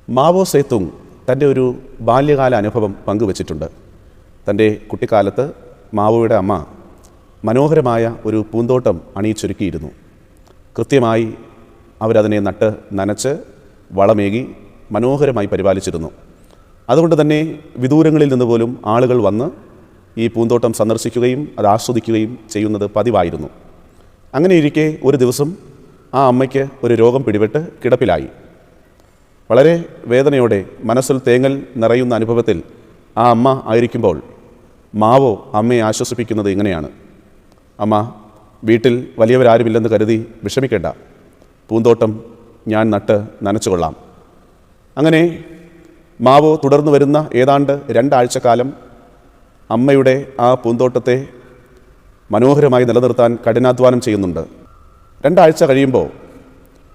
Mao Zedong തൻ്റെ ഒരു ബാല്യകാല അനുഭവം പങ്കുവച്ചിട്ടുണ്ട്. തൻ്റെ കുട്ടിക്കാലത്ത് മാവോയുടെ അമ്മ മനോഹരമായ ഒരു പൂന്തോട്ടം അണിയിച്ചൊരുക്കിയിരുന്നു. കൃത്യമായി അവരതിനെ നട്ട് നനച്ച് വളമേകി മനോഹരമായി പരിപാലിച്ചിരുന്നു. അതുകൊണ്ട് തന്നെ വിദൂരങ്ങളിൽ നിന്ന് പോലും ആളുകൾ വന്ന് ഈ പൂന്തോട്ടം സന്ദർശിക്കുകയും അത് ആസ്വദിക്കുകയും ചെയ്യുന്നത് പതിവായിരുന്നു. അങ്ങനെയിരിക്കെ ഒരു ദിവസം ആ അമ്മയ്ക്ക് ഒരു രോഗം പിടിപെട്ട് കിടപ്പിലായി. വളരെ വേദനയോടെ മനസ്സിൽ തേങ്ങൽ നിറയുന്ന അനുഭവത്തിൽ ആ അമ്മ ആയിരിക്കുമ്പോൾ മാവോ അമ്മയെ ആശ്വസിപ്പിക്കുന്നത് ഇങ്ങനെയാണ്: അമ്മ, വീട്ടിൽ വലിയവരാരുമില്ലെന്ന് കരുതി വിഷമിക്കേണ്ട, പൂന്തോട്ടം ഞാൻ നട്ട് നനച്ചുകൊള്ളാം. അങ്ങനെ മാവോ തുടർന്നു വരുന്ന ഏതാണ്ട് 2 ആഴ്ചക്കാലം അമ്മയുടെ ആ പൂന്തോട്ടത്തെ മനോഹരമായി നിലനിർത്താൻ കഠിനാധ്വാനം ചെയ്യുന്നുണ്ട്. 2 ആഴ്ച കഴിയുമ്പോൾ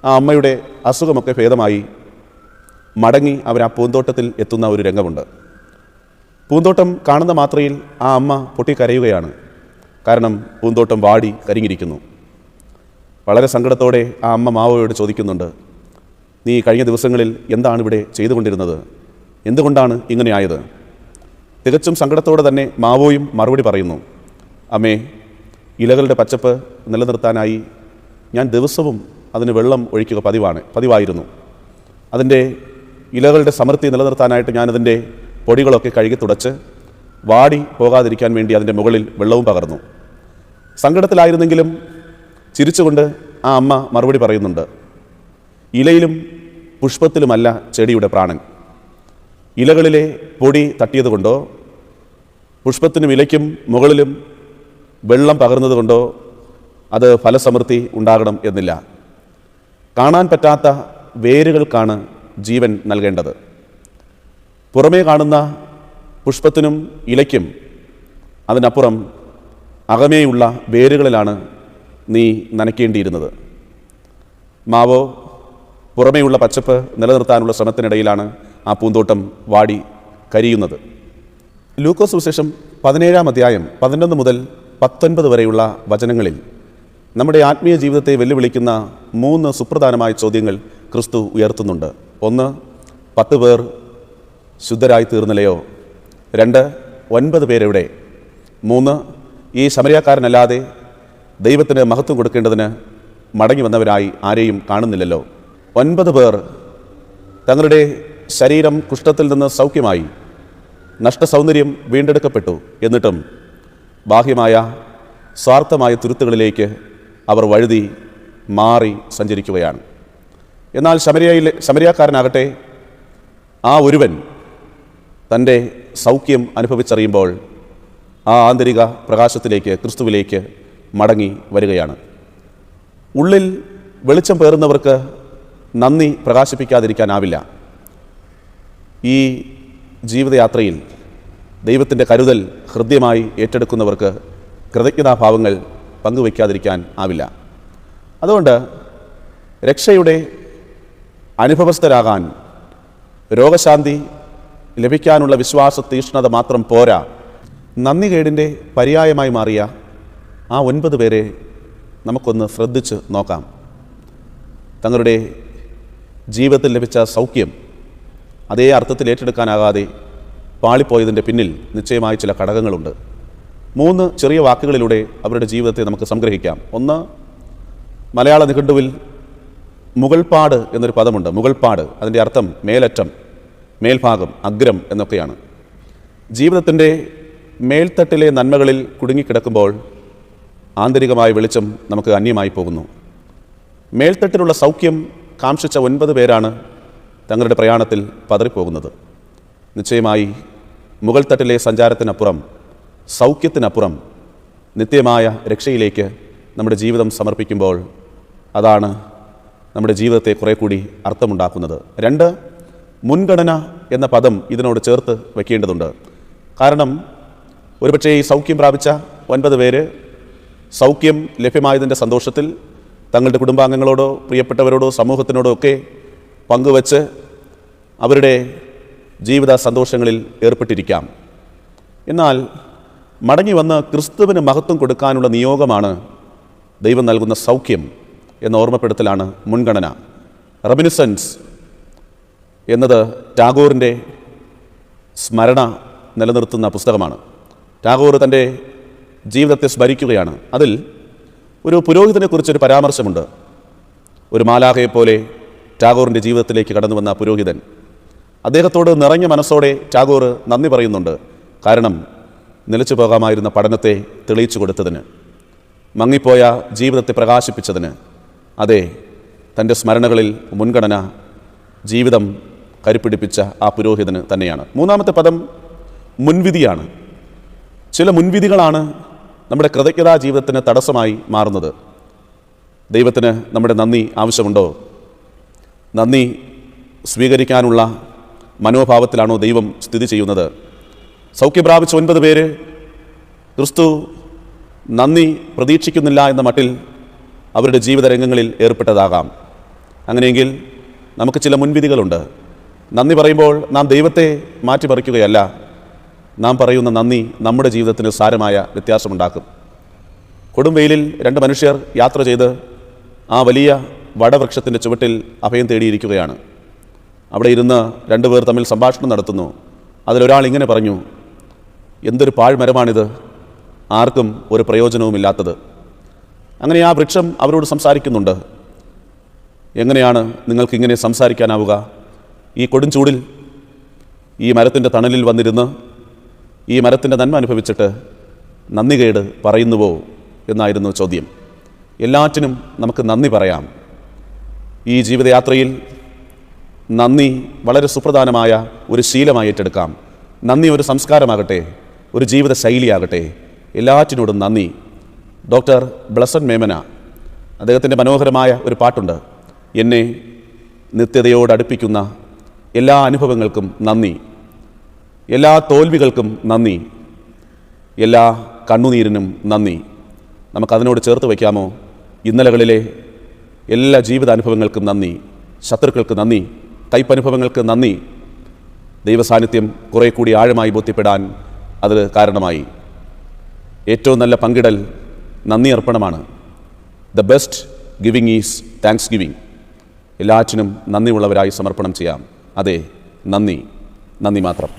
ആ അമ്മയുടെ അസുഖമൊക്കെ ഭേദമായി മടങ്ങി അവർ ആ പൂന്തോട്ടത്തിൽ എത്തുന്ന ഒരു രംഗമുണ്ട്. പൂന്തോട്ടം കാണുന്ന മാത്രയിൽ ആ അമ്മ പൊട്ടിക്കരയുകയാണ്. കാരണം പൂന്തോട്ടം വാടി കരിഞ്ഞിരിക്കുന്നു. വളരെ സങ്കടത്തോടെ ആ അമ്മ മാവോയോട് ചോദിക്കുന്നുണ്ട്: നീ കഴിഞ്ഞ ദിവസങ്ങളിൽ എന്താണ് ഇവിടെ ചെയ്തുകൊണ്ടിരുന്നത്? എന്തുകൊണ്ടാണ് ഇങ്ങനെയായത്? തികച്ചും സങ്കടത്തോടെ തന്നെ മാവോയും മറുപടി പറയുന്നു: അമ്മേ, ഇലകളുടെ പച്ചപ്പ് നിലനിർത്താനായി ഞാൻ ദിവസവും അതിന് വെള്ളം ഒഴിക്കുക പതിവായിരുന്നു. അതിൻ്റെ ഇലകളുടെ സമൃദ്ധി നിലനിർത്താനായിട്ട് ഞാനതിൻ്റെ പൊടികളൊക്കെ കഴുകി തുടച്ച് വാടി പോകാതിരിക്കാൻ വേണ്ടി അതിൻ്റെ മുകളിൽ വെള്ളവും പകർന്നു. സങ്കടത്തിലായിരുന്നെങ്കിലും ചിരിച്ചുകൊണ്ട് ആ അമ്മ മറുപടി പറയുന്നുണ്ട്: ഇലയിലും പുഷ്പത്തിലുമല്ല ചെടിയുടെ പ്രാണൻ. ഇലകളിലെ പൊടി തട്ടിയതുകൊണ്ടോ പുഷ്പത്തിനും ഇലയ്ക്കും മുകളിലും വെള്ളം പകർന്നതുകൊണ്ടോ അത് ഫലസമൃദ്ധി ഉണ്ടാകണം എന്നില്ല. കാണാൻ പറ്റാത്ത വേരുകൾക്കാണ് ജീവൻ നൽകേണ്ടത്. പുറമേ കാണുന്ന പുഷ്പത്തിനും ഇലയ്ക്കും അതിനപ്പുറം അകമേയുള്ള വേരുകളിലാണ് നീ നനയ്ക്കേണ്ടിയിരുന്നത്. മാവോ പുറമേയുള്ള പച്ചപ്പ് നിലനിർത്താനുള്ള ശ്രമത്തിനിടയിലാണ് ആ പൂന്തോട്ടം വാടി കരിയുന്നത്. ലൂക്കോസ് സുവിശേഷം 17-ാം അധ്യായം 11 മുതൽ 19 വരെയുള്ള വചനങ്ങളിൽ നമ്മുടെ ആത്മീയ ജീവിതത്തെ വെല്ലുവിളിക്കുന്ന 3 സുപ്രധാനമായ ചോദ്യങ്ങൾ ക്രിസ്തു ഉയർത്തുന്നുണ്ട്. 1, 10 പേർ ശുദ്ധരായി തീർന്നില്ലയോ? 2, 9 പേരെവിടെ? 3, ഈ ശമരിയാക്കാരനല്ലാതെ ദൈവത്തിന് മഹത്വം കൊടുക്കേണ്ടതിന് മടങ്ങി വന്നവരായി ആരെയും കാണുന്നില്ലല്ലോ. 9 പേർ തങ്ങളുടെ ശരീരം കുഷ്ഠത്തിൽ നിന്ന് സൗഖ്യമായി, നഷ്ടസൗന്ദര്യം വീണ്ടെടുക്കപ്പെട്ടു. എന്നിട്ടും ബാഹ്യമായ സ്വാർത്ഥമായ തുരുത്തുകളിലേക്ക് അവർ വഴുതി മാറി സഞ്ചരിക്കുകയാണ്. എന്നാൽ ശമരിയാക്കാരനാകട്ടെ, ആ ഒരുവൻ തൻ്റെ സൗഖ്യം അനുഭവിച്ചറിയുമ്പോൾ ആ ആന്തരിക പ്രകാശത്തിലേക്ക്, ക്രിസ്തുവിലേക്ക് മടങ്ങി വരികയാണ്. ഉള്ളിൽ വെളിച്ചം പേറുന്നവർക്ക് നന്ദി പ്രകാശിപ്പിക്കാതിരിക്കാനാവില്ല. ഈ ജീവിതയാത്രയിൽ ദൈവത്തിൻ്റെ കരുതൽ ഹൃദ്യമായി ഏറ്റെടുക്കുന്നവർക്ക് കൃതജ്ഞതാഭാവങ്ങൾ പങ്കുവയ്ക്കാതിരിക്കാൻ ആവില്ല. അതുകൊണ്ട് രക്ഷയുടെ അനുഭവസ്ഥരാകാൻ രോഗശാന്തി ലഭിക്കാനുള്ള വിശ്വാസ തീഷ്ണത മാത്രം പോരാ. നന്ദികേടിൻ്റെ പര്യായമായി മാറിയ ആ 9 പേരെ നമുക്കൊന്ന് ശ്രദ്ധിച്ച് നോക്കാം. തങ്ങളുടെ ജീവിതത്തിൽ ലഭിച്ച സൗഖ്യം അതേ അർത്ഥത്തിൽ ഏറ്റെടുക്കാനാകാതെ പാളിപ്പോയതിൻ്റെ പിന്നിൽ നിശ്ചയമായി ചില ഘടകങ്ങളുണ്ട്. 3 ചെറിയ വാക്കുകളിലൂടെ അവരുടെ ജീവിതത്തെ നമുക്ക് സംഗ്രഹിക്കാം. 1, മലയാള നിഘണ്ടുവിൽ മുകൾപ്പാട് എന്നൊരു പദമുണ്ട്. മുകൾപ്പാട്, അതിൻ്റെ അർത്ഥം മേലറ്റം, മേൽഭാഗം, അഗ്രം എന്നൊക്കെയാണ്. ജീവിതത്തിൻ്റെ മേൽത്തട്ടിലെ നന്മകളിൽ കുടുങ്ങിക്കിടക്കുമ്പോൾ ആന്തരികമായ വെളിച്ചം നമുക്ക് അന്യമായി പോകുന്നു. മേൽത്തട്ടിലുള്ള സൗഖ്യം കാംക്ഷിച്ച 9 പേരാണ് തങ്ങളുടെ പ്രയാണത്തിൽ പതറിപ്പോകുന്നത്. നിശ്ചയമായി മുകൾ തട്ടിലെ സഞ്ചാരത്തിനപ്പുറം, സൗഖ്യത്തിനപ്പുറം നിത്യമായ രക്ഷയിലേക്ക് നമ്മുടെ ജീവിതം സമർപ്പിക്കുമ്പോൾ അതാണ് നമ്മുടെ ജീവിതത്തെ കുറേ കൂടി അർത്ഥമുണ്ടാക്കുന്നത്. 2, മുൻഗണന എന്ന പദം ഇതിനോട് ചേർത്ത് വയ്ക്കേണ്ടതുണ്ട്. കാരണം ഒരുപക്ഷേ ഈ സൗഖ്യം പ്രാപിച്ച 9 പേര് സൗഖ്യം ലഭ്യമായതിൻ്റെ സന്തോഷത്തിൽ തങ്ങളുടെ കുടുംബാംഗങ്ങളോടോ പ്രിയപ്പെട്ടവരോടോ സമൂഹത്തിനോടോ ഒക്കെ പങ്കുവച്ച് അവരുടെ ജീവിത സന്തോഷങ്ങളിൽ ഏർപ്പെട്ടിരിക്കാം. എന്നാൽ മടങ്ങി വന്ന് ക്രിസ്തുവിന് മഹത്വം കൊടുക്കാനുള്ള നിയോഗമാണ് ദൈവം നൽകുന്ന സൗഖ്യം എന്ന ഓർമ്മപ്പെടുത്തലാണ് മുൻഗണന. റെമിനിസൻസ് എന്നത് ടാഗോറിൻ്റെ സ്മരണ നിലനിർത്തുന്ന പുസ്തകമാണ്. ടാഗോർ തൻ്റെ ജീവിതത്തെ സ്മരിക്കുകയാണ്. അതിൽ ഒരു പുരോഹിതനെക്കുറിച്ചൊരു പരാമർശമുണ്ട്. ഒരു മാലാഖയെപ്പോലെ ടാഗോറിൻ്റെ ജീവിതത്തിലേക്ക് കടന്നു വന്ന പുരോഹിതൻ. അദ്ദേഹത്തോട് നിറഞ്ഞ മനസ്സോടെ ടാഗോർ നന്ദി പറയുന്നുണ്ട്. കാരണം നിലച്ചു പോകാമായിരുന്ന പഠനത്തെ തെളിയിച്ചു കൊടുത്തതിന്, മങ്ങിപ്പോയ ജീവിതത്തെ പ്രകാശിപ്പിച്ചതിന്. അതെ, തൻ്റെ സ്മരണകളിൽ മുൻഗണന ജീവിതം കരുപ്പിടിപ്പിച്ച ആ പുരോഹിതന് തന്നെയാണ്. മൂന്നാമത്തെ പദം മുൻവിധിയാണ്. ചില മുൻവിധികളാണ് നമ്മുടെ കൃതജ്ഞതാ ജീവിതത്തിന് തടസ്സമായി മാറുന്നത്. ദൈവത്തിന് നമ്മുടെ നന്ദി ആവശ്യമുണ്ടോ? നന്ദി സ്വീകരിക്കാനുള്ള മനോഭാവത്തിലാണോ ദൈവം സ്ഥിതി ചെയ്യുന്നത്? സൗഖ്യം പ്രാപിച്ച 9 പേര് ക്രിസ്തു നന്ദി പ്രതീക്ഷിക്കുന്നില്ല എന്ന മട്ടിൽ അവരുടെ ജീവിത രംഗങ്ങളിൽ ഏർപ്പെട്ടതാകാം. അങ്ങനെയെങ്കിൽ നമുക്ക് ചില മുൻവിധികളുണ്ട്. നന്ദി പറയുമ്പോൾ നാം ദൈവത്തെ മാറ്റിമറിക്കുകയല്ല, നാം പറയുന്ന നന്ദി നമ്മുടെ ജീവിതത്തിന് സാരമായ വ്യത്യാസമുണ്ടാക്കും. കൊടും വെയിലിൽ 2 മനുഷ്യർ യാത്ര ചെയ്ത് ആ വലിയ വടവൃക്ഷത്തിൻ്റെ ചുവട്ടിൽ അഭയം തേടിയിരിക്കുകയാണ്. അവിടെ ഇരുന്ന് 2 പേർ തമ്മിൽ സംഭാഷണം നടത്തുന്നു. അതിലൊരാൾ ഇങ്ങനെ പറഞ്ഞു, എന്തൊരു പാഴ്മരമാണിത്, ആർക്കും ഒരു പ്രയോജനവുമില്ലാത്തത്. അങ്ങനെ ആ വൃക്ഷം അവരോട് സംസാരിക്കുന്നുണ്ട്. എങ്ങനെയാണ് നിങ്ങൾക്കിങ്ങനെ സംസാരിക്കാനാവുക? ഈ കൊടുംചൂടിൽ ഈ മരത്തിൻ്റെ തണലിൽ വന്നിരുന്ന് ഈ മരത്തിൻ്റെ നന്മ അനുഭവിച്ചിട്ട് നന്ദികേട് പറയുന്നുവോ എന്നായിരുന്നു ചോദ്യം. എല്ലാറ്റിനും നമുക്ക് നന്ദി പറയാം. ഈ ജീവിതയാത്രയിൽ നന്ദി വളരെ സുപ്രധാനമായ ഒരു ശീലമായി ഏറ്റെടുക്കാം. നന്ദി ഒരു സംസ്കാരമാകട്ടെ, ഒരു ജീവിത ശൈലിയാകട്ടെ. എല്ലാറ്റിനോടും നന്ദി. ഡോക്ടർ ബ്ലസൻ മേമന, അദ്ദേഹത്തിൻ്റെ മനോഹരമായ ഒരു പാട്ടുണ്ട്. എന്നെ നിത്യതയോട് അടുപ്പിക്കുന്ന എല്ലാ അനുഭവങ്ങൾക്കും നന്ദി, എല്ലാ തോൽവികൾക്കും നന്ദി, എല്ലാ കണ്ണുനീരിനും നന്ദി. നമുക്കതിനോട് ചേർത്ത് വയ്ക്കാമോ? ഇന്നലകളിലെ എല്ലാ ജീവിതാനുഭവങ്ങൾക്കും നന്ദി, ശത്രുക്കൾക്ക് നന്ദി, കയ്പനുഭവങ്ങൾക്ക് നന്ദി. ദൈവസാന്നിധ്യം കുറേ കൂടി ആഴമായി ബോധ്യപ്പെടാൻ അത് കാരണമായി. ഏറ്റവും നല്ല പങ്കിടൽ നന്ദി അർപ്പണമാണ്. The best giving is thanks giving. എല്ലാറ്റിനും നന്ദിയുള്ളവരായി സമർപ്പണം ചെയ്യാം. അതെ, നന്ദി മാത്രം.